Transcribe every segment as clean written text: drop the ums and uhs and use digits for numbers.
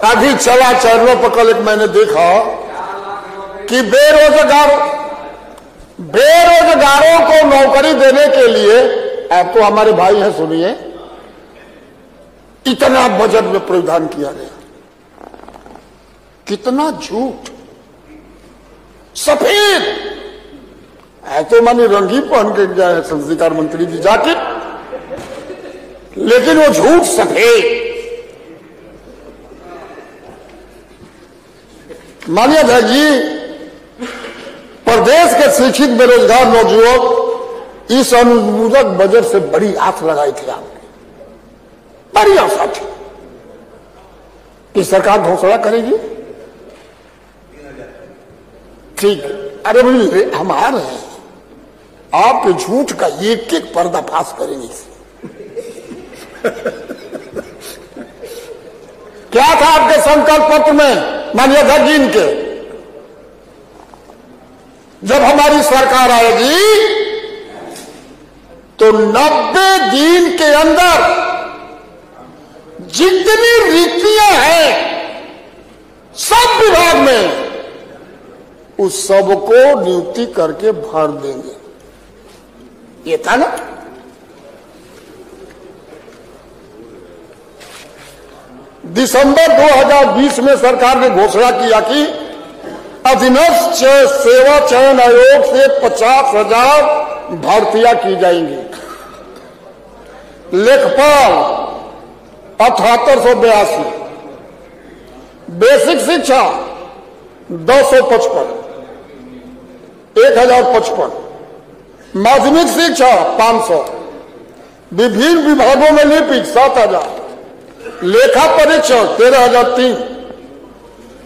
अभी चला चैनलों पर कल एक मैंने देखा कि बेरोजगारों को नौकरी देने के लिए, अब तो हमारे भाई हैं सुनिए, इतना बजट में प्रावधान किया गया। कितना झूठ। सफेद है तो मानी रंगी पहन के जाए संस्कार मंत्री जी जाके, लेकिन वो झूठ सफेद। मानिए था जी, प्रदेश के शिक्षित बेरोजगार नौजुवक इस अनुपूरक बजट से बड़ी आस लगाई थी आपने, बड़ी आशा थी कि सरकार घोषणा करेगी। ठीक, अरे भाई हम आ रहे हैं, आपके झूठ का एक एक पर्दाफाश करेंगे। क्या था आपके संकल्प पत्र में मानिए था जी इनके, जब हमारी सरकार आएगी तो 90 दिन के अंदर जितनी रिक्तियां हैं सब विभाग में, उस सबको नियुक्ति करके भर देंगे। ये था ना। दिसंबर 2020 में सरकार ने घोषणा किया कि अधीनस्थ सेवा चयन आयोग से 50,000 भर्तियां की जाएंगी। लेखपाल 7882, बेसिक शिक्षा 255, 1055, माध्यमिक शिक्षा 500, विभिन्न विभागों में लिपिक 7000, लेखा परीक्षक 13,003,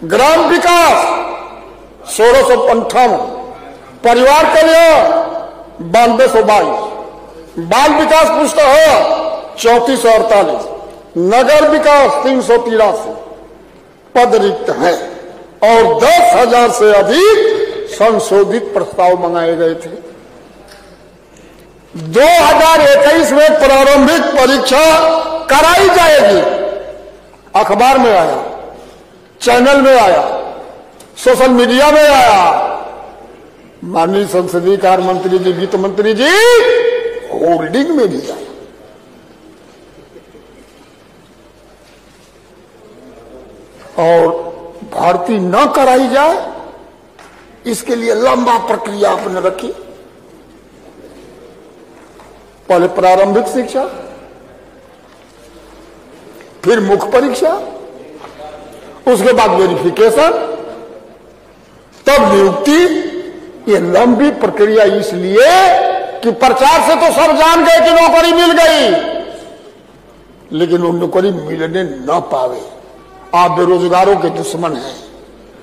ग्राम विकास 1658, परिवार कल्याण 9222, बाल विकास पुस्तक 3448, नगर विकास 383 पद रिक्त हैं और 10,000 से अधिक संशोधित प्रस्ताव मंगाए गए थे। 2021 में प्रारंभिक परीक्षा कराई जाएगी। अखबार में आया, चैनल में आया, सोशल मीडिया में आया। माननीय संसदीय कार्य मंत्री जी, वित्त मंत्री जी होर्डिंग में भी आया। और भर्ती न कराई जाए इसके लिए लंबा प्रक्रिया आपने रखी। पहले प्रारंभिक शिक्षा, फिर मुख्य परीक्षा, उसके बाद वेरिफिकेशन, तब नियुक्ति। ये लंबी प्रक्रिया इसलिए कि प्रचार से तो सब जान गए कि नौकरी मिल गई, लेकिन वो नौकरी मिलने न पावे। आप बेरोजगारों के दुश्मन हैं,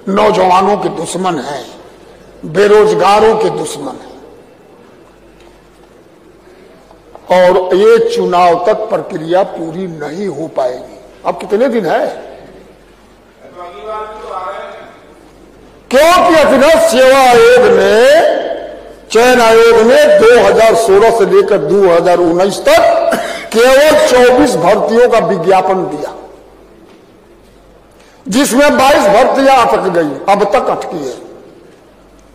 नौजवानों के दुश्मन हैं, बेरोजगारों के दुश्मन हैं। और ये चुनाव तक प्रक्रिया पूरी नहीं हो पाएगी। अब कितने दिन है? क्योंकि अधीनस्थ सेवा आयोग ने, चयन आयोग ने 2016 से लेकर 2019 तक केवल 24 भर्तियों का विज्ञापन दिया, जिसमें 22 भर्तियां अटक गई, अब तक अटकी है,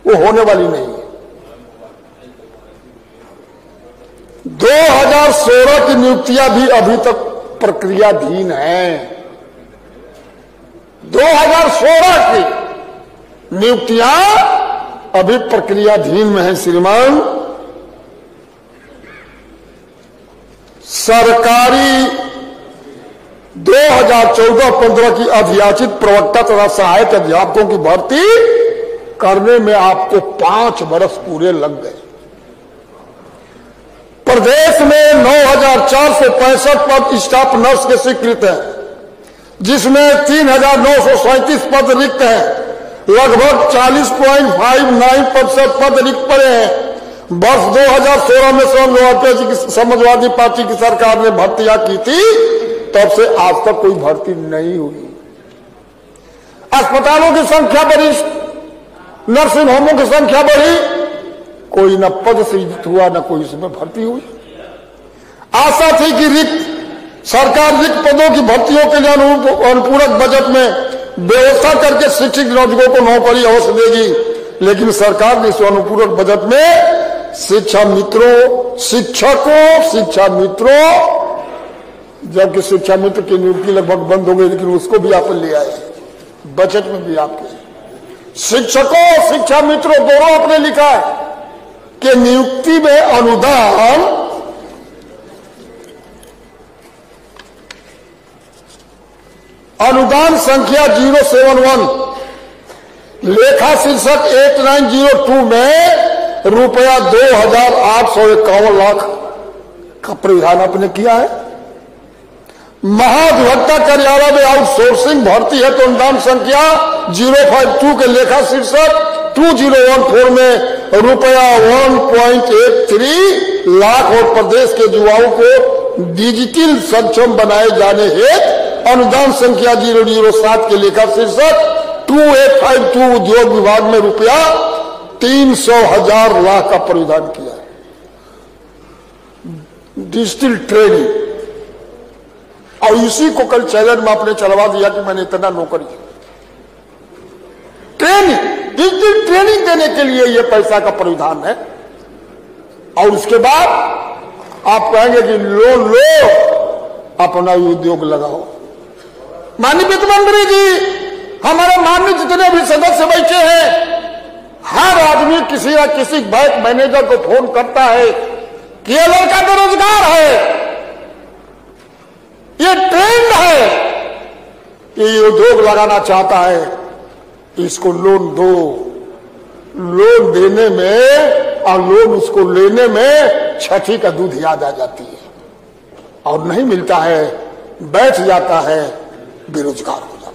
वो होने वाली नहीं है। 2016 की नियुक्तियां भी अभी तक प्रक्रियाधीन हैं। 2016 की नियुक्तियां अभी प्रक्रियाधीन में है। श्रीमान, सरकारी 2014-15 की अधियाचित प्रवक्ता तथा सहायक अध्यापकों की भर्ती करने में आपको 5 वर्ष पूरे लग गए। प्रदेश में 9,465 पद स्टाफ नर्स के स्वीकृत है, जिसमें 3,937 पद रिक्त हैं। लगभग 40.59% पद रिक्त पड़े हैं। वर्ष 2016 में समाजवादी पार्टी की सरकार ने भर्तियां की थी, तब से आज तक कोई भर्ती नहीं हुई। अस्पतालों की संख्या बढ़ी, नर्सिंग होमों की संख्या बढ़ी, कोई न पद सृजित हुआ न कोई इसमें भर्ती हुई। आशा थी कि रिक्त सरकार रिक्त पदों की भर्तियों के लिए अनुपूरक बजट में व्यवस्था करके शिक्षित नौजवानों को नौकरी अवश्य देगी, लेकिन सरकार ने इस अनुपूरक बजट में शिक्षा मित्रों, जबकि शिक्षा मित्र की नियुक्ति लगभग बंद हो गई, लेकिन उसको भी आप ले आए बजट में भी। आपके शिक्षकों शिक्षा मित्रों दोनों आपने लिखा है कि नियुक्ति में अनुदान संख्या 071 लेखा शीर्षक 8902 में रुपया 2,851 लाख का प्रावधान आपने किया है। महाधिवक्ता कार्यालय में आउटसोर्सिंग भर्ती है तो अनुदान संख्या 052 के लेखा शीर्षक 2014 में रुपया 1.83 लाख और प्रदेश के युवाओं को डिजिटल सक्षम बनाए जाने हेतु अनुदान संख्या 007 के लेखा शीर्षक 2852 उद्योग विभाग में रुपया 300,000 लाख का प्रावधान किया है। डिजिटल ट्रेनिंग, और इसी को कल चैनल में आपने चलवा दिया कि मैंने इतना नौकरी ट्रेनिंग, डिजिटल ट्रेनिंग देने के लिए यह पैसा का प्रावधान है। और उसके बाद आप कहेंगे कि लोन लो, अपना उद्योग लगाओ। माननीय वित्त मंत्री जी, हमारे माननीय जितने भी सदस्य बैठे हैं, हर आदमी किसी न किसी बैंक मैनेजर को फोन करता है कि ये लड़का बेरोजगार है, ये ट्रेंड है, ये उद्योग लगाना चाहता है, इसको लोन दो। लोन देने में और लोन उसको लेने में छठी का दूध याद आ जाती है, और नहीं मिलता है, बैठ जाता है, बेरोजगार हो जाता है।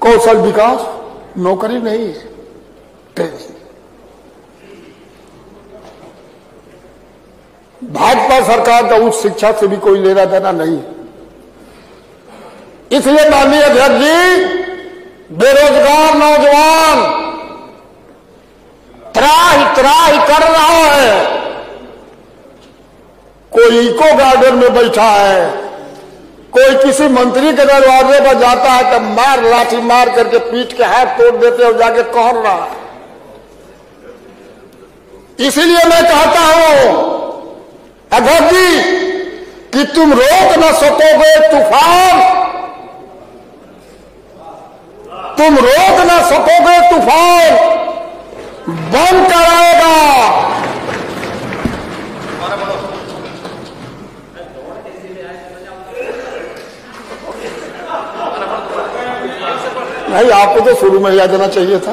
कौशल विकास नौकरी नहीं है, ट्रेनिंग। भाजपा सरकार का उच्च शिक्षा से भी कोई लेना देना नहीं। इसलिए माननीय अध्यक्ष जी, बेरोजगार नौजवान त्राही कर रहा है। कोई इको गार्डन में बैठा है, कोई किसी मंत्री के दरवाजे पर जाता है तो लाठी मार करके पीट के हाथ तोड़ देते और जाके कहर रहा है। इसीलिए मैं कहता हूं अध्यक्ष जी कि तुम रोक न सकोगे तूफान, तुम रोक न सकोगे तूफान, बन कर आएगा। नहीं, आपको तो शुरू में याद देना चाहिए था।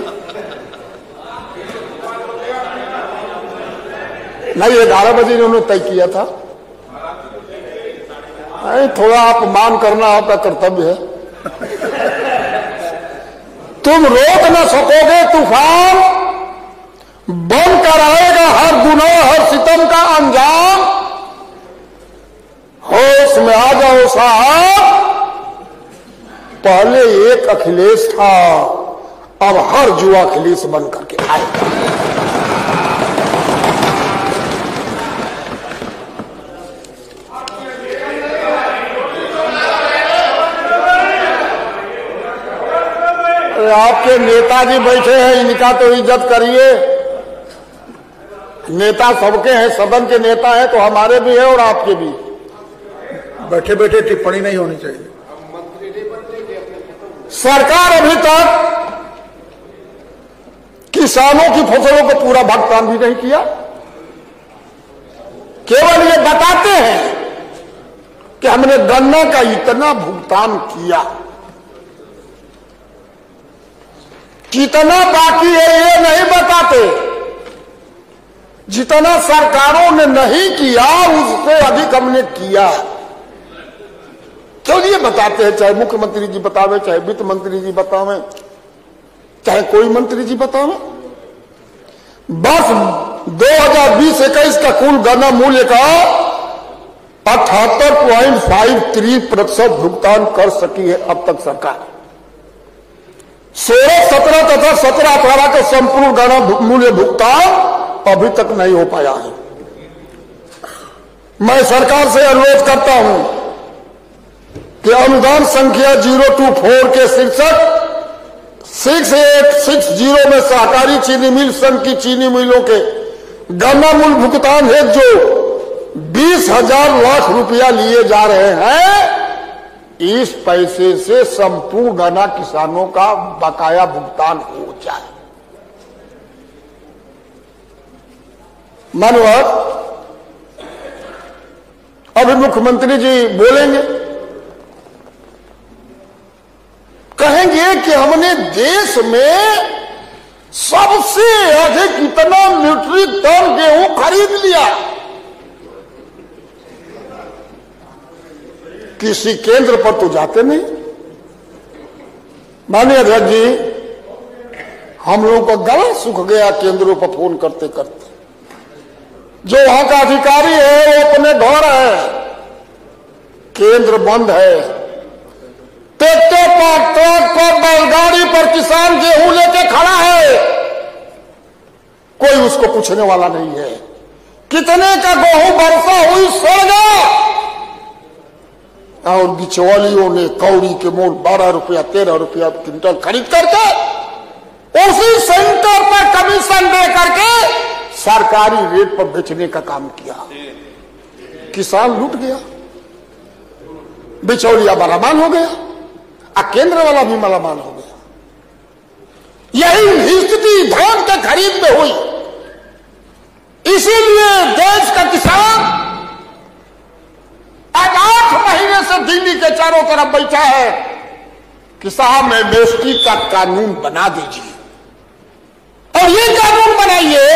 नहीं, 11 बजे इन्होंने तय किया था। नहीं, थोड़ा अपमान करना आपका कर्तव्य है। तुम रोक न सकोगे तूफान, बन कर आएगा हर गुनाह हर सितम का अंजाम। होश में आ जाओ साहब, पहले एक अखिलेश था, अब हर जुआ अखिलेश बन करके आएगा। आपके नेताजी बैठे हैं, इनका तो इज्जत करिए। नेता सबके हैं, सदन के नेता हैं तो हमारे भी है और आपके भी। बैठे बैठे टिप्पणी नहीं होनी चाहिए। सरकार अभी तक किसानों की फसलों को पूरा भुगतान भी नहीं किया। केवल ये बताते हैं कि हमने गन्ना का इतना भुगतान किया, कितना बाकी है ये नहीं बताते। जितना सरकारों ने नहीं किया उससे अधिक हमने किया। क्यों ये बताते हैं, चाहे मुख्यमंत्री जी बतावे, चाहे वित्त मंत्री जी बतावे, चाहे कोई मंत्री जी बतावे। बस 2020-21 का कुल गन्ना मूल्य का 78.53% भुगतान कर सकी है अब तक सरकार। 16-17 तथा 17-18 का संपूर्ण गन्ना मूल्य भुगतान अभी तक नहीं हो पाया है। मैं सरकार से अनुरोध करता हूं कि अनुदान संख्या 024 के शीर्षक 6860 में सहकारी चीनी मिल संघ की चीनी मिलों के गन्ना मूल्य भुगतान हेतु जो 20,000 लाख रुपया लिए जा रहे हैं, इस पैसे से संपूर्ण गन्ना किसानों का बकाया भुगतान हो जाए। मानव अभी मुख्यमंत्री जी बोलेंगे, कहेंगे कि हमने देश में सबसे अधिक इतना मीट्रिक टन गेहूं खरीद लिया। किसी केंद्र पर तो जाते नहीं। माननीय अध्यक्ष जी, हम लोगों का गला सूख गया केंद्रों पर फोन करते करते। जो वहां का अधिकारी है वो अपने घर है, केंद्र बंद है। ट्रैक्टर पर, ट्रक पर, बैलगाड़ी पर किसान गेहूं लेके खड़ा है, कोई उसको पूछने वाला नहीं है। कितने का गेहूं वर्षा हुई सड़ गया, और बिचौलियों ने कौड़ी के मोल 12 रुपया 13 रुपया क्विंटल खरीद करके उसी सेंटर पर कमीशन दे करके सरकारी रेट पर बेचने का काम किया। किसान लूट गया, बिचौलिया मालामाल हो गया, केंद्र वाला भी मालामाल हो गया। यही स्थिति धान के खरीद में हुई। इसीलिए देश का किसान आज 8 महीने से दिल्ली के चारों तरफ बैठा है कि साहब एमएसपी का कानून बना दीजिए, और ये कानून बनाइए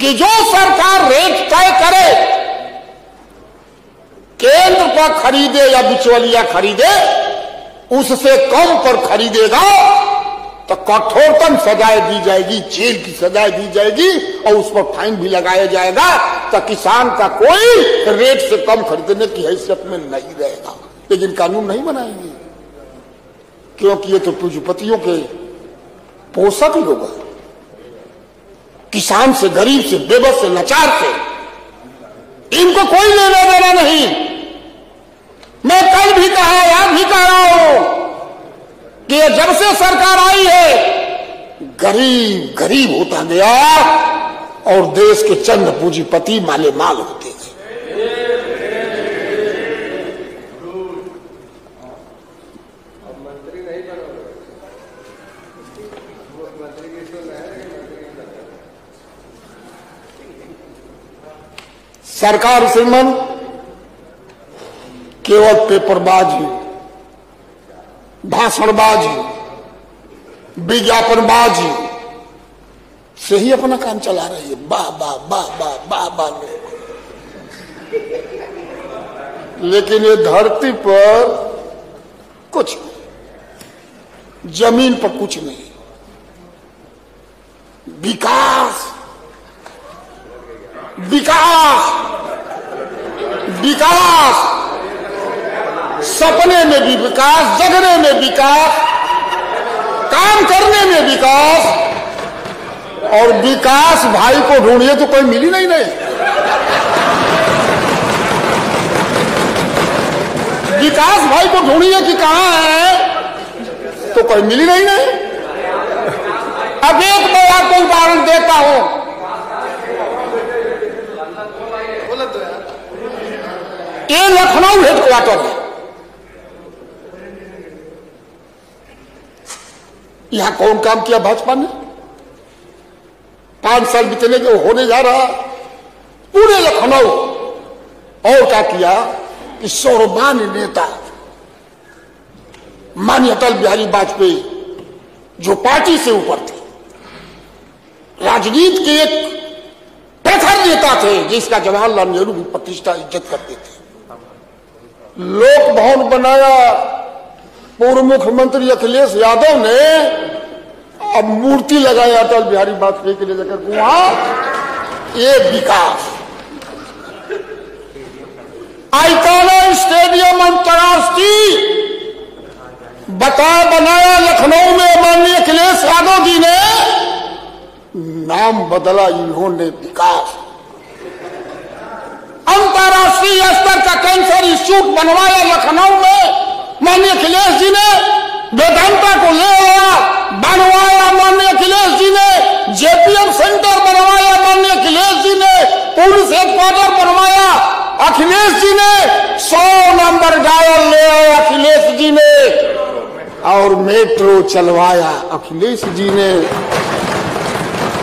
कि जो सरकार रेट तय करे, केंद्र पर खरीदे या बिचौलिया खरीदे, उससे कम पर खरीदेगा तो कठोरतम सजाएं दी जाएगी, जेल की सजाएं दी जाएगी, और उस पर फाइन भी लगाया जाएगा, तो किसान का कोई रेट से कम खरीदने की हैसियत में नहीं रहेगा। लेकिन कानून नहीं बनाएंगे, क्योंकि ये तो पूंजीपतियों के पोषक लोग हैं। किसान से, गरीब से, बेबस से, लाचार से इनको कोई लेना देना नहीं। मैं कल भी कहा, आज भी कह रहा हूं कि जब से सरकार आई है, गरीब गरीब होता गया और देश के चंद पूंजीपति माले माल होते गए। सरकार श्रीमान केवल पेपरबाजी, भाषणबाजी, विज्ञापनबाजी से ही अपना काम चला रही है। वाह वाह वाह वाह वाह वाह। लेकिन ये धरती पर कुछ नहीं, जमीन पर कुछ नहीं। विकास विकास विकास, सपने में भी विकास, जगने में विकास, काम करने में विकास, और विकास भाई को ढूंढिए तो कोई मिली नहीं। विकास भाई को ढूंढिए कि कहां है, तो कोई मिली नहीं। अब एक मैं आपको उदाहरण देता हूं। ये लखनऊ हेडक्वार्टर है, यहां कौन काम किया भाजपा ने? 5 साल बीतने के होने जा रहा पूरे लखनऊ। और क्या किया कि सर्वमान्य नेता माननीय अटल बिहारी वाजपेयी, जो पार्टी से ऊपर थे, राजनीति के एक प्रखर नेता थे, जिसका जवाहरलाल नेहरू भी प्रतिष्ठा इज्जत करते थे। लोक भवन बनाया, पूर्व मुख्यमंत्री अखिलेश यादव ने अब मूर्ति लगाया अटल बिहारी वाजपेयी के लिए जाकर वहां। ये विकास। आइकाना स्टेडियम अंतर्राष्ट्रीय बनाया लखनऊ में माननीय अखिलेश यादव जी ने, नाम बदला इन्होंने विकास। राष्ट्रीय स्तर का कैंसर इंस्टीट्यूट बनवाया लखनऊ में माननीय अखिलेश जी ने, वेदांता को ले आया बनवाया माननीय अखिलेश जी ने, जेपीएम सेंटर बनवाया माननीय अखिलेश जी ने, पुलिस हेडक्वार्टर बनवाया अखिलेश जी ने, 100 नंबर डायल ले आए अखिलेश जी ने, और मेट्रो चलवाया अखिलेश जी ने।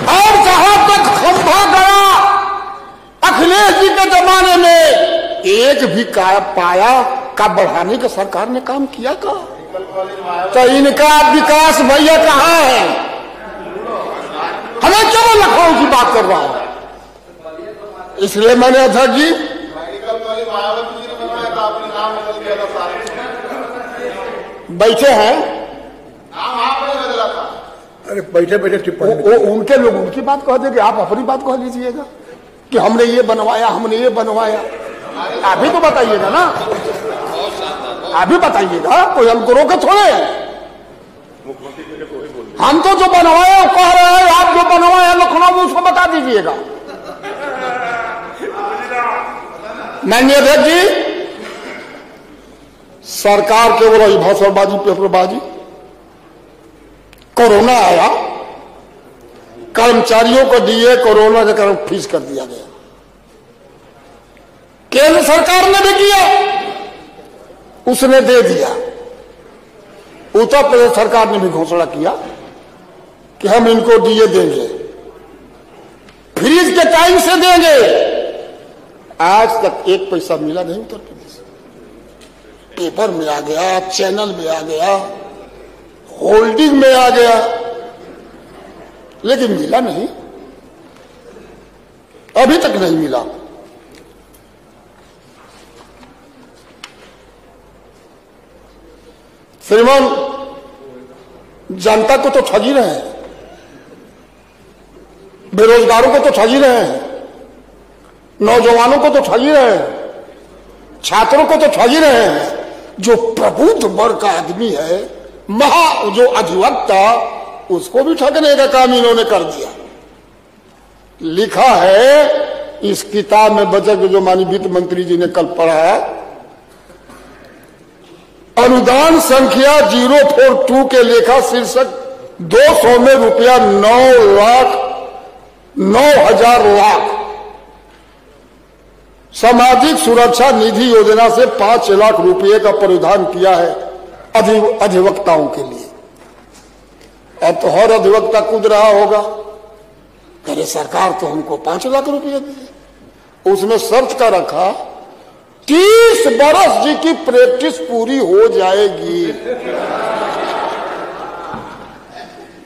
और जहां तक खंभा गया अखिलेश जी के जमाने में एक भी पाया का बढ़ाने का सरकार ने काम किया का? तो इनका विकास भैया कहां है? हमें क्यों लखनऊ की बात कर रहा हूं? इसलिए मैंने अध्यक्ष जी बैठे हैं, अरे बैठे बैठे टिप्पणी वो उनके लोग उनकी बात कह देंगे, आप अपनी बात कह लीजिएगा कि हमने ये बनवाया हमने ये बनवाया। अभी तो बताइएगा ना, अभी बताइएगा, कोई हमको रोके थोड़े। हम तो जो बनवाया कह रहे हैं, आप जो बनवाया लखनऊ में उसको बता दीजिएगा। माननीय अध्यक्ष जी, सरकार केवल रही भाषणबाजी पेपरबाजी। कोरोना आया, कर्मचारियों को दिए, कोरोना के कारण फीस कर दिया गया। केंद्र सरकार ने भी किया, उसने दे दिया। उत्तर प्रदेश सरकार ने भी घोषणा किया कि हम इनको दिए देंगे, फ्रीज के टाइम से देंगे। आज तक एक पैसा मिला नहीं उत्तर प्रदेश। पेपर में आ गया, चैनल में आ गया, होल्डिंग में आ गया, लेकिन मिला नहीं, अभी तक नहीं मिला। श्रीमान, जनता को तो ठगी रहे हैं, बेरोजगारों को तो ठगी रहे हैं, नौजवानों को तो ठगी रहे हैं, छात्रों को तो ठगी रहे हैं। जो प्रबुद्ध वर्ग का आदमी है, जो अधिवक्ता, उसको भी ठगने का काम इन्होंने कर दिया। लिखा है इस किताब में, बजट जो माननीय वित्त मंत्री जी ने कल पढ़ा, अनुदान संख्या 042 के लेखा शीर्षक 200 में रुपया 9,09,000 लाख सामाजिक सुरक्षा निधि योजना से 5 लाख रुपए का प्रावधान किया है अधिवक्ताओं के लिए। अब तो हर अधिवक्ता कूद रहा होगा, अरे सरकार तो हमको 5 लाख रुपए दिए। उसमें शर्त का रखा 30 बरस जी की प्रैक्टिस पूरी हो जाएगी।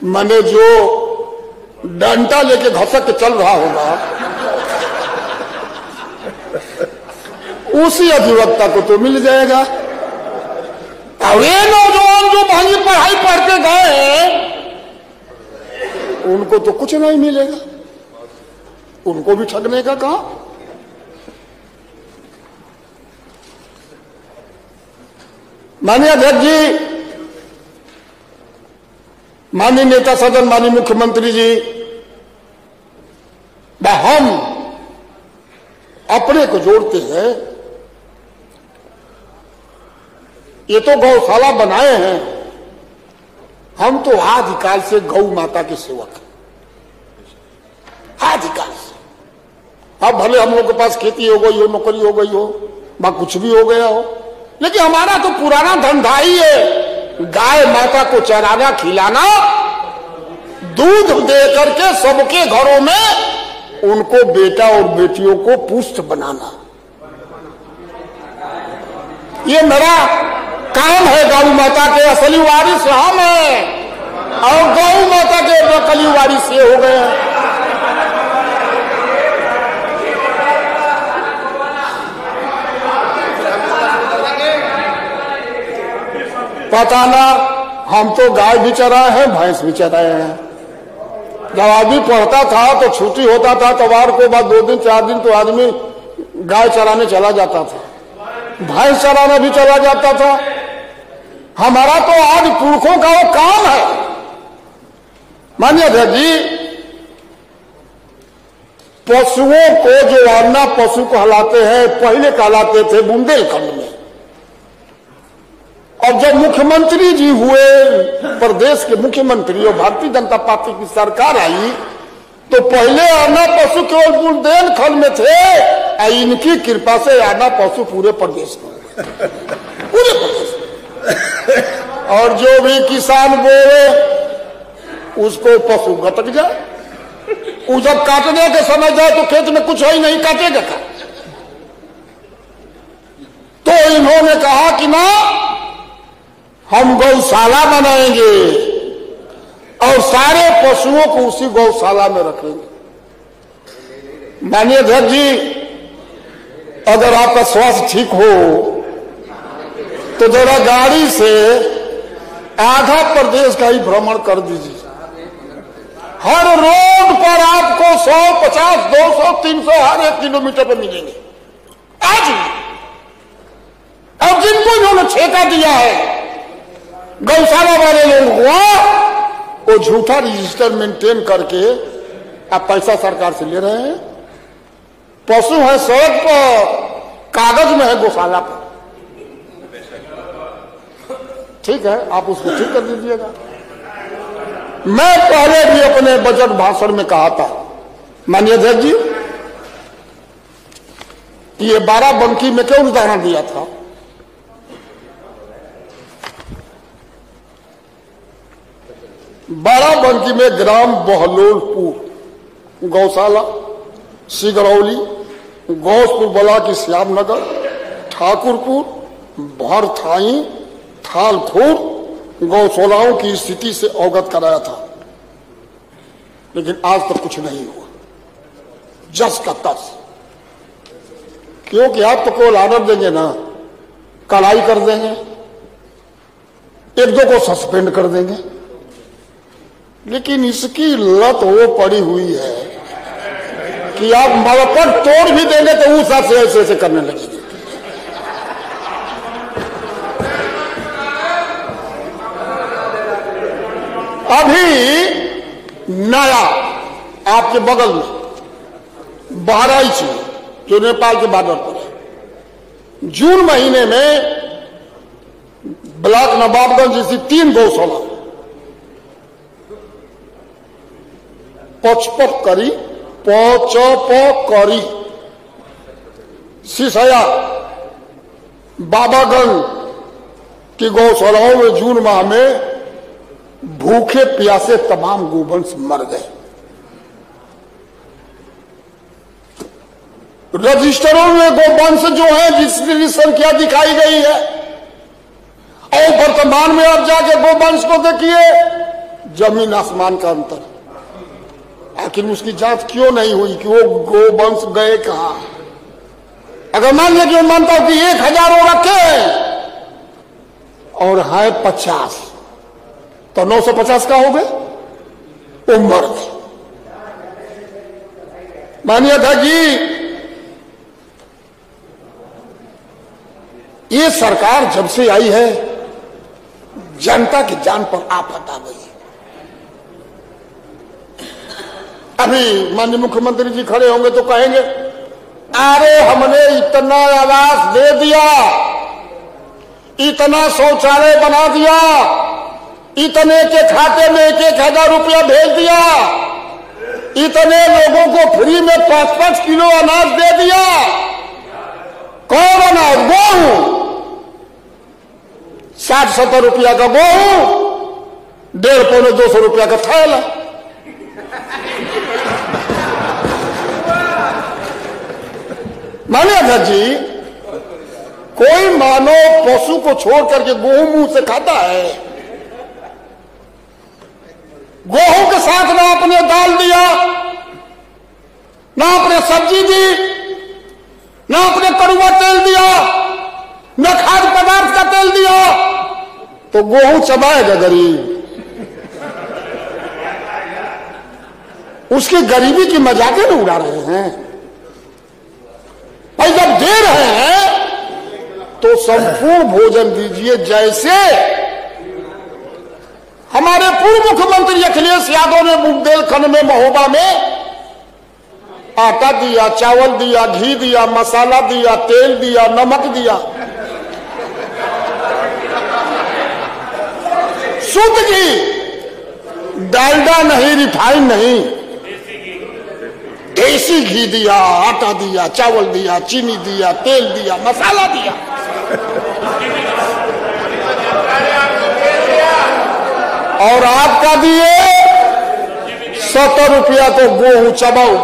मैंने जो डंडा लेके घसक के चल रहा होगा उसी अधिवक्ता को तो मिल जाएगा। वे नौजवान जो महंगी पढ़ाई पढ़ के गए हैं, उनको तो कुछ नहीं मिलेगा, उनको भी ठगने का काम। माननीय अध्यक्ष जी, माननीय नेता सदन, माननीय मुख्यमंत्री जी, हम अपने को जोड़ते हैं। ये तो गौशाला बनाए हैं, हम तो आदिकाल से गौ माता के सेवक हैं, आदिकाल से। अब भले हम लोग के पास खेती हो गई हो, नौकरी हो गई हो, बा कुछ भी हो गया हो, लेकिन हमारा तो पुराना धंधा ही है गाय माता को चराना, खिलाना, दूध दे करके सबके घरों में उनको बेटा और बेटियों को पुष्ट बनाना। ये मेरा काम है। गौ माता के असली वारिस हम हैं और गौ माता के नकली वारिस ये हो गए हैं। पता ना, हम तो गाय भी चराए हैं, भैंस भी चराए हैं। जब आदमी पढ़ता था तो छुट्टी होता था तवार को, बाद 2 दिन 4 दिन तो आदमी गाय चराने चला जाता था, भैंस चराने भी चला जाता था। हमारा तो आज पुरखों का वो काम है। माननीय अध्यक्ष जी, पशुओं को जो आना पशु कहलाते हैं, पहले कहलाते थे बुंदेलखंड में। और जब मुख्यमंत्री जी हुए, प्रदेश के मुख्यमंत्री और भारतीय जनता पार्टी की सरकार आई, तो पहले आना पशु केवल बुंदेलखंड में थे, इनकी कृपा से आना पशु पूरे प्रदेश में, पूरे प्रदेश में। और जो भी किसान बोले उसको पशु गटक जाए, वो जब काटने के समय जाए तो खेत में कुछ ही नहीं, काटेगा का। तो इन्होंने कहा कि ना, हम गौशाला बनाएंगे और सारे पशुओं को उसी गौशाला में रखेंगे। माननीय अध्यक्ष जी, अगर आपका स्वास्थ्य ठीक हो तो जरा गाड़ी से आधा प्रदेश का ही भ्रमण कर दीजिए। हर रोड पर आपको 100, 50, 200, 300 हर 1 किलोमीटर पर मिलेंगे। आज अब जिनको इन्होंने ठेका दिया है गौशाला वाले लोगों को, वो झूठा रजिस्टर मेंटेन करके आप पैसा सरकार से ले रहे हैं। पशु है सड़क पर, कागज में है गौशाला पर। ठीक है, आप उसको ठीक कर दीजिएगा। मैं पहले भी अपने बजट भाषण में कहा था माननीय अध्यक्ष जी, ये बाराबंकी में क्यों उदाहरण दिया था। बाराबंकी में ग्राम बहलोलपुर गौशाला, सिगरौली, गौसपुर ब्लॉक श्यामनगर, ठाकुरपुर, भरथाई, थालखोर गौशालाओं की स्थिति से अवगत कराया था, लेकिन आज तक कुछ नहीं हुआ। जस का तस, क्योंकि आप तो केवल आर्डर देंगे ना, कड़ाई कर देंगे, 1-2 को सस्पेंड कर देंगे, लेकिन इसकी लत वो पड़ी हुई है कि आप मरपट तोड़ भी देंगे तो उस हिसाब से ऐसे ऐसे करने लगेंगे। अभी नया आपके बगल में बहराइच, जो नेपाल के बॉर्डर पर है, जून महीने में ब्लॉक नवाबगंज जैसी 3 गौशाला, पचपकरी, सिसया, बाबागंज की गौशालाओं में जून माह में भूखे प्यासे तमाम गोवंश मर गए। रजिस्टरों में गोवंश जो है जिसकी संख्या दिखाई गई है, और वर्तमान में आप जाके गोवंश को देखिए, जमीन आसमान का अंतर। आखिर उसकी जांच क्यों नहीं हुई कि वो गोवंश गए कहां। अगर मान लिया कि मैं मानता हूं कि 1000 वो रखे हैं और है 50, तो 950 का हो गए, वो मर गए। मानिए था कि ये सरकार जब से आई है, जनता की जान पर आफत आ गई है। अभी माननीय मुख्यमंत्री जी खड़े होंगे तो कहेंगे, अरे हमने इतना आवास दे दिया, इतना शौचालय बना दिया, इतने के खाते में 1,000 रुपया भेज दिया, इतने लोगों को फ्री में 5-5 किलो अनाज दे दिया। कौन अनाज? गेहूं, 60-70 रुपया का गेहूं, 150-200 रुपया का थैला। मानिए अध्यक्ष जी, कोई मानो पशु को छोड़ करके गेहूं मुंह से खाता है, गेहूं के साथ ना आपने दाल दिया, ना आपने सब्जी दी, ना आपने कड़वा तेल दिया, ना खाद्य पदार्थ का तेल दिया, तो गेहूं चबाएगा गरीब। उसकी गरीबी की मजाकें नहीं उड़ा रहे हैं भाई। जब दे रहे हैं तो संपूर्ण भोजन दीजिए, जैसे हमारे पूर्व मुख्यमंत्री अखिलेश यादव ने बुंदेलखंड में महोबा में आटा दिया, चावल दिया, घी दिया, मसाला दिया, तेल दिया, नमक दिया, शुद्ध घी, डालडा नहीं, रिफाइन नहीं, देसी घी दिया, आटा दिया, चावल दिया, चीनी दिया, तेल दिया, मसाला दिया। और आपका दिए 70 रुपया तो गेहूं चबाओ,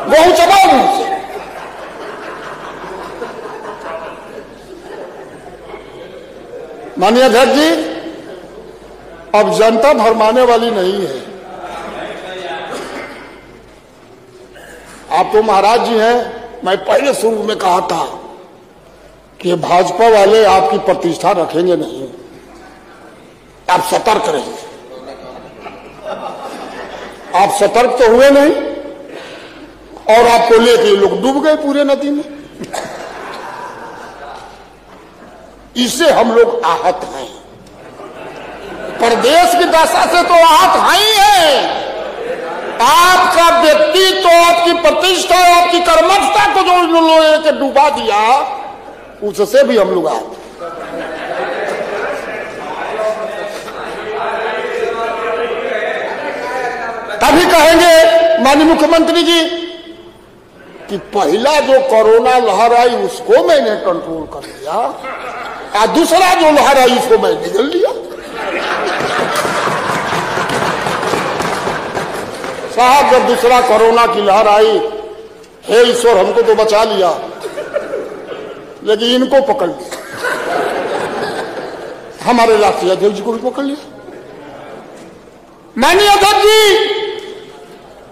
गेहूं चबाओ मुझसे। माननीय अध्यक्ष जी, अब जनता भरमाने वाली नहीं है। आप तो महाराज जी हैं, मैं पहले शुरू में कहा था कि भाजपा वाले आपकी प्रतिष्ठा रखेंगे नहीं, आप सतर्क रहिए। आप सतर्क तो हुए नहीं और आपको लेके लोग डूब गए पूरे नदी में। इससे हम लोग आहत हैं, प्रदेश की दशा से तो आहत ही है। आपका व्यक्तित्व तो, आपकी प्रतिष्ठा, आपकी कर्मठता को जो लोगों के डुबा दिया, उससे भी हम लोग आहत। तभी कहेंगे माननीय मुख्यमंत्री जी कि पहला जो कोरोना लहर आई उसको मैंने कंट्रोल कर लिया, और दूसरा जो लहर आई उसको मैं निगल लिया। साहब, जब दूसरा कोरोना की लहर आई, हे ईश्वर हमको तो बचा लिया, लेकिन इनको पकड़ लिया, हमारे राष्ट्रीय अध्यक्ष जी को भी पकड़ लिया। माननीय अध्यक्ष जी,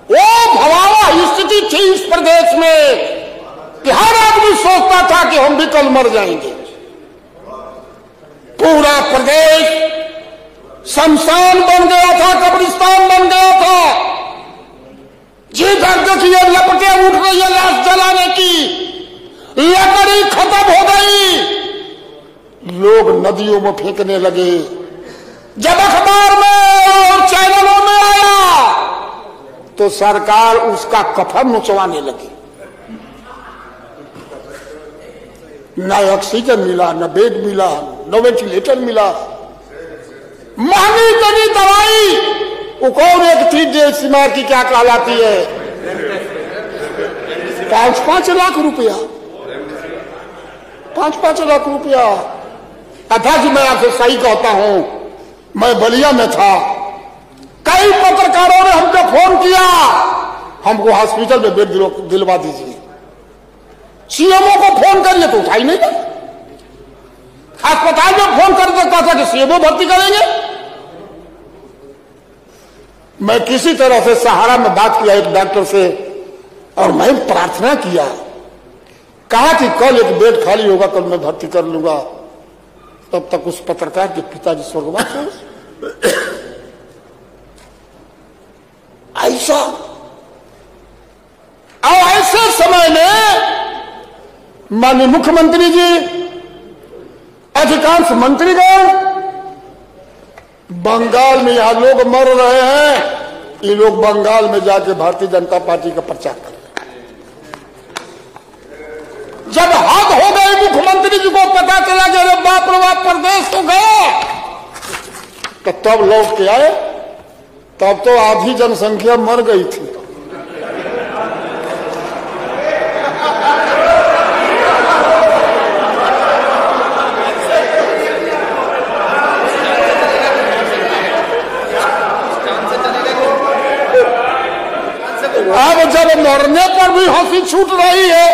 वो भयावह स्थिति थी इस प्रदेश में कि हर आदमी सोचता था कि हम भी कल मर जाएंगे। पूरा प्रदेश शमशान बन गया था, कब्रिस्तान बन गया था। जिधर देखिए लपटे उठ रही है लाश जलाने की, लकड़ी खत्म हो गई, लोग नदियों में फेंकने लगे। जब अखबार में और चैनलों में आया तो सरकार उसका कफन नुचवाने लगी। न ऑक्सीजन मिला, न बेड मिला, न वेंटिलेटर मिला। महंगी तनी दवाई, वो कौन एक थी देश की क्या कहलाती है, 5-5 लाख रुपया, 5-5 लाख रुपया। अध्यक्ष, मैं आपसे सही कहता हूं, मैं बलिया में था, कई पत्रकारों ने हमको फोन किया, हमको हॉस्पिटल में बेड दिलवा दीजिए। सीएमओ को फोन करिए तो उठाई नहीं गई। अस्पताल में फोन करके कहा था कि सीएमओ भर्ती करेंगे। मैं किसी तरह से सहारा में बात किया एक डॉक्टर से, और मैं प्रार्थना किया, कहा कि कल एक बेड खाली होगा, कल मैं भर्ती कर लूंगा। तब तक उस पत्रकार के पिताजी स्वर्गवास हो गए। ऐसा, और ऐसे समय में माननीय मुख्यमंत्री जी, अधिकांश मंत्रीगण बंगाल में, यहां लोग मर रहे हैं, ये लोग बंगाल में जाके भारतीय जनता पार्टी का प्रचार कर रहे हैं। जब हद हो गई, मुख्यमंत्री जी को पता चला कि अरे बाप रे बाप, प्रदेश तो गया, तो तब लौट के आए। तब तो आधी जनसंख्या मर गई थी। अब जब मरने पर भी हंसी छूट रही है,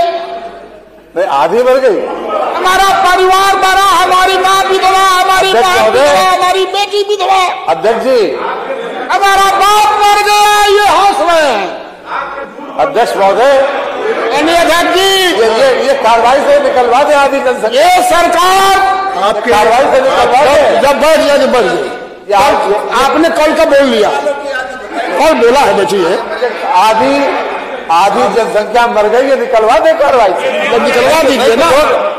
नहीं आधी मर गई। हमारा परिवार बड़ा, हमारी माँ विधवा, हमारी बहन विधवा, हमारी बेटी विधवा। अध्यक्ष जी, हमारा बाप मर गया, ये हंस रहे हैं। अध्यक्ष महोदय, अध्यक्ष जी, ये कार्रवाई से निकलवा दे आदि जनसंख्या। ये सरकार आपकी कार्रवाई से निकलवा दे। जब बढ़ गया तो बढ़ गया। आपने कल का बोल लिया, कल बोला है बची है, आधी जनसंख्या मर गई, ये निकलवा दे कार्रवाई से। निकलवा दीजिए ना,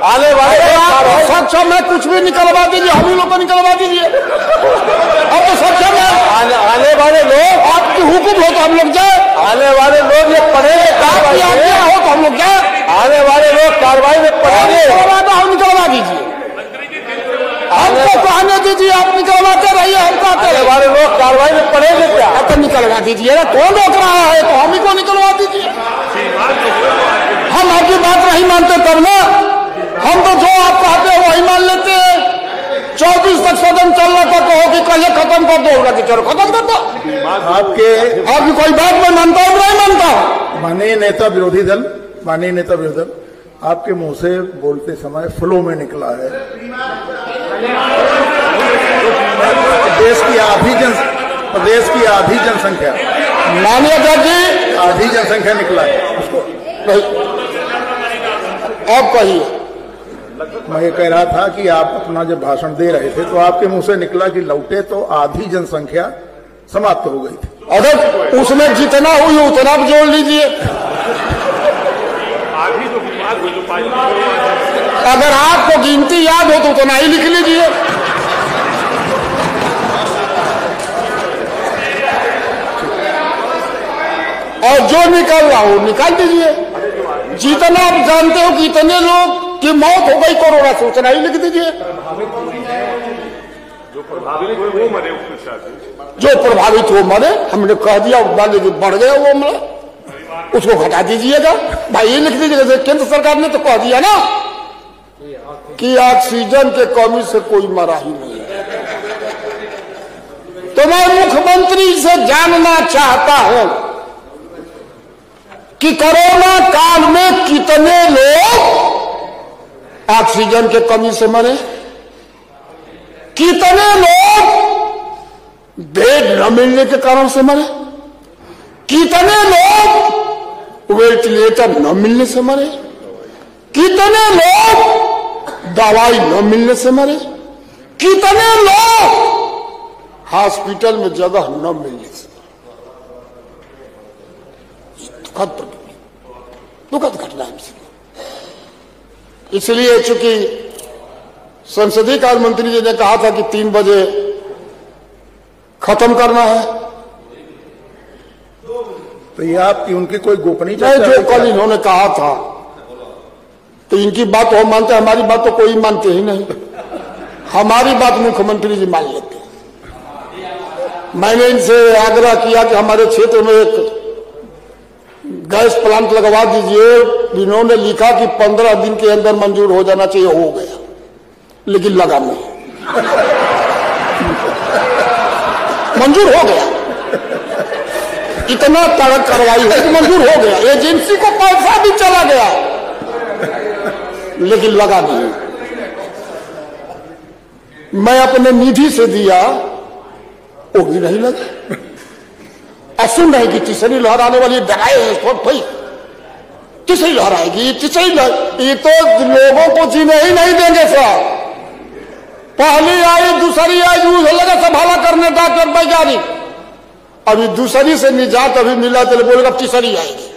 आने वाले सक्षम है, कुछ भी निकलवा दीजिए, हम ही लोग को निकलवा दीजिए। अब तो सक्षम है, आने वाले लोग, आपकी हुक्म हो तो हम लोग जाए, आने वाले लोग ये पढ़ेंगे, आपकी आज्ञा हो तो हम लोग जाए, आने वाले लोग कार्रवाई में पढ़ेंगे। हम निकलवा दीजिए, हमको कहने दीजिए, आप निकलवाते रहिए, हम कहते आने रहिए। वाले लोग कार्रवाई में पढ़ेंगे क्या? तो निकलवा दीजिए ना, कौन रोक रहा है? तो हम ही को निकलवा दीजिए। हम आपकी बात नहीं मानते तब ना, हम तो जो आप कहते हैं वही मान लेते हैं। 24 तक सदन चल रहा था, कहो कि कल खत्म कर दो, होगा कि चलो खत्म कर दो। आपकी कोई बात मैं मानता हूँ नहीं मानता हूँ। माननीय नेता विरोधी दल, आपके मुंह से बोलते समय फ्लो में निकला है, प्रदेश की आधी जनसंख्या, माननीय अध्यक्ष जी, आधी जनसंख्या निकला है उसको। अब कहिए। मैं ये कह रहा था कि आप अपना जब भाषण दे रहे थे तो आपके मुंह से निकला कि लौटे तो आधी जनसंख्या समाप्त हो गई थी। अगर उसमें जितना हुई उतना आप जोड़ लीजिए। अगर आपको गिनती याद हो तो उतना ही लिख लीजिए। और जो निकल रहा हो निकाल दीजिए। जितना आप जानते हो कि इतने लोग की मौत हो गई कोरोना से, उतना ही लिख दीजिए। जो प्रभावित हो मरे, हमने कह दिया, बढ़ गया वो मरा, उसको घटा दीजिएगा भाई, ये लिख दीजिएगा। केंद्र सरकार ने तो कह दिया ना कि ऑक्सीजन के कमी से कोई मरा ही नहीं है। तो मैं मुख्यमंत्री से जानना चाहता हूं कि कोरोना काल में कितने लोग ऑक्सीजन के कमी से मरे, कितने लोग बेड न मिलने के कारण से मरे, कितने लोग वेंटिलेटर न मिलने से मरे, कितने लोग दवाई न मिलने से मरे, कितने लोग हॉस्पिटल में जगह न मिलने से। दुखद घटना है। इसलिए चूंकि संसदीय कार्य मंत्री जी ने कहा था कि 3 बजे खत्म करना है, तो ये आपकी उनकी कोई गोपनीय जो कल इन्होंने कहा था, तो इनकी बात हम मानते, हमारी बात तो कोई मानते ही नहीं। हमारी बात मुख्यमंत्री जी मान लेते हैं। मैंने इनसे आग्रह किया कि हमारे क्षेत्र में एक गैस प्लांट लगवा दीजिए। इन्होंने लिखा कि 15 दिन के अंदर मंजूर हो जाना चाहिए, हो गया, लेकिन लगा नहीं, मंजूर हो गया। इतना कड़क कार्रवाई है कि मंजूर हो गया, एजेंसी को पैसा भी चला गया, लेकिन लगा नहीं। मैं अपने निधि से दिया, वो भी नहीं लगा। सुन रहे कि तीसरी लहर आने वाली, डराए हैं भाई, तीसरी लहर आएगी, तीसरी लहर। ये तो लोगों को जीने ही नहीं देंगे सर। पहली आई, दूसरी आई, यूज लगा संभाला करने डॉक्टर वैज्ञानिक। अभी दूसरी से निजात अभी मिला तो बोलेगा तीसरी आएगी।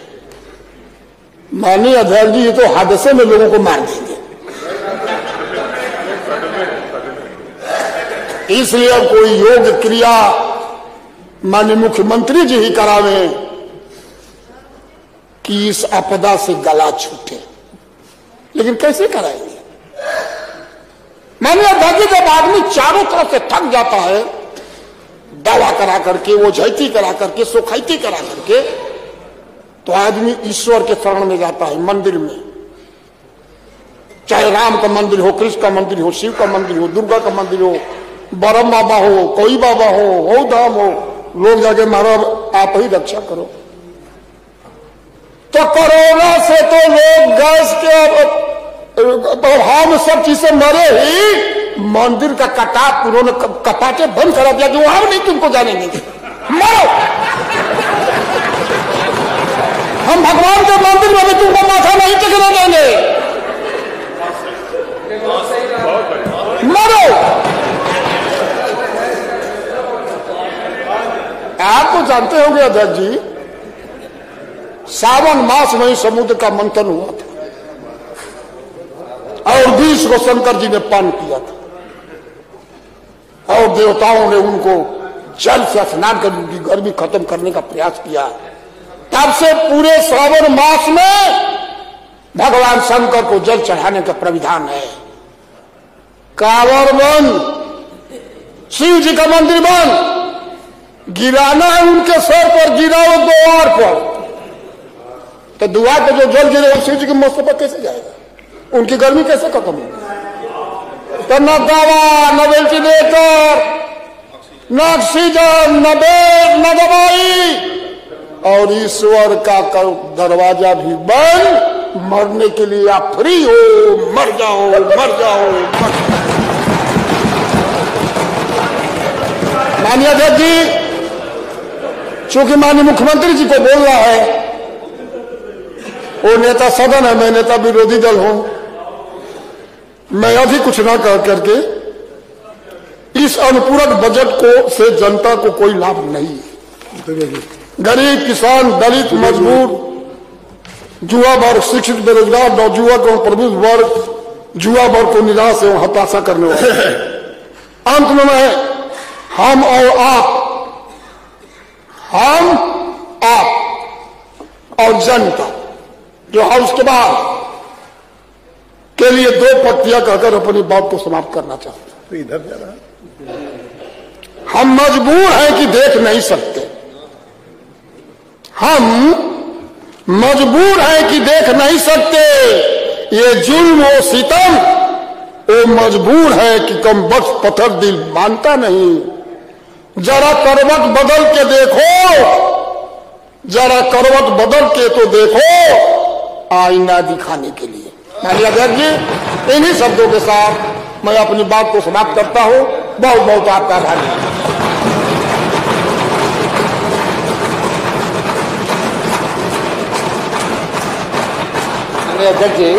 माननीय अध्यक्ष जी, ये तो हादसे में लोगों को मार देंगे। इसलिए अब कोई योग क्रिया माननीय मुख्यमंत्री जी ही करावे कि इस आपदा से गला छूटे, लेकिन कैसे कराएंगे? माननीय अध्यक्ष जी, जब आदमी चारों तरफ से थक जाता है, दवा करा करके, वो झैती करा करके, सुखाइती करा करके, तो आदमी ईश्वर के शरण में जाता है, मंदिर में। चाहे राम का मंदिर हो, कृष्ण का मंदिर हो, शिव का मंदिर हो, दुर्गा का मंदिर हो, बरम बाबा हो, कोई बाबा हो धाम हो, लोग जाके महाराज आप ही रक्षा करो। तो कोरोना से तो लोग गैस के प्रभाव में सब चीज से मरे ही। मंदिर का कटाप उन्होंने कपाटे बंद करा दिया कि वहां नहीं तुमको जाने देंगे, मरो। हम भगवान के मंदिर में भी तुमको माथा नहीं टेकने देंगे, मरो। आप तो जानते होंगे अध्यक्ष जी, सावन मास में समुद्र का मंथन हुआ था और 20 विष को शंकर जी ने पान किया था और देवताओं ने उनको जल से स्नान कर उनकी गर्मी खत्म करने का प्रयास किया। तब से पूरे श्रावण मास में भगवान शंकर को जल चढ़ाने का प्रविधान है। कांवर बन, शिव जी का मंदिर बन, गिराना है उनके सर पर, गिराओ द्वार पर, तो द्वार पर जो जल गिरे शिव जी के मस्तक पर कैसे जाएगा? उनकी गर्मी कैसे खत्म होगी? तो न दवा, न वेंटिलेटर, न ऑक्सीजन, न बेड, न दवाई, और ईश्वर का दरवाजा भी बंद। मरने के लिए आप फ्री हो, मर जाओ, मर जाओ, मर जाओ। माननीय अध्यक्ष जी, चूंकि माननीय मुख्यमंत्री जी को बोलना है, वो नेता सदन है, मैं नेता विरोधी दल हूं, मैं अभी कुछ ना कह करके इस अनुपूरक बजट को से जनता को कोई लाभ नहीं है। गरीब, किसान, दलित, मजदूर, युवा वर्ग, शिक्षित, बेरोजगार, नौजुवक और प्रबुद्ध वर्ग युवा वर्ग को निराश एवं हताशा करने वाले। अंत में मैं हम और आप और जनता जो है उसके बाद के लिए दो पंक्तियां कहकर अपनी बात को समाप्त करना चाहते हैं। तो इधर जा रहा, हम मजबूर हैं कि देख नहीं सकते, हम मजबूर हैं कि देख नहीं सकते ये जुल्म और सितम। वो मजबूर है कि कम वक्त पत्थर दिल मानता नहीं। जरा करवट बदल के देखो, जरा करवट बदल के तो देखो, आईना दिखाने के लिए। माननीय अध्यक्ष जी, इन्हीं शब्दों के साथ मैं अपनी बात को समाप्त करता हूं। बहुत बहुत आपका धन्यवाद। अध्यक्ष जी,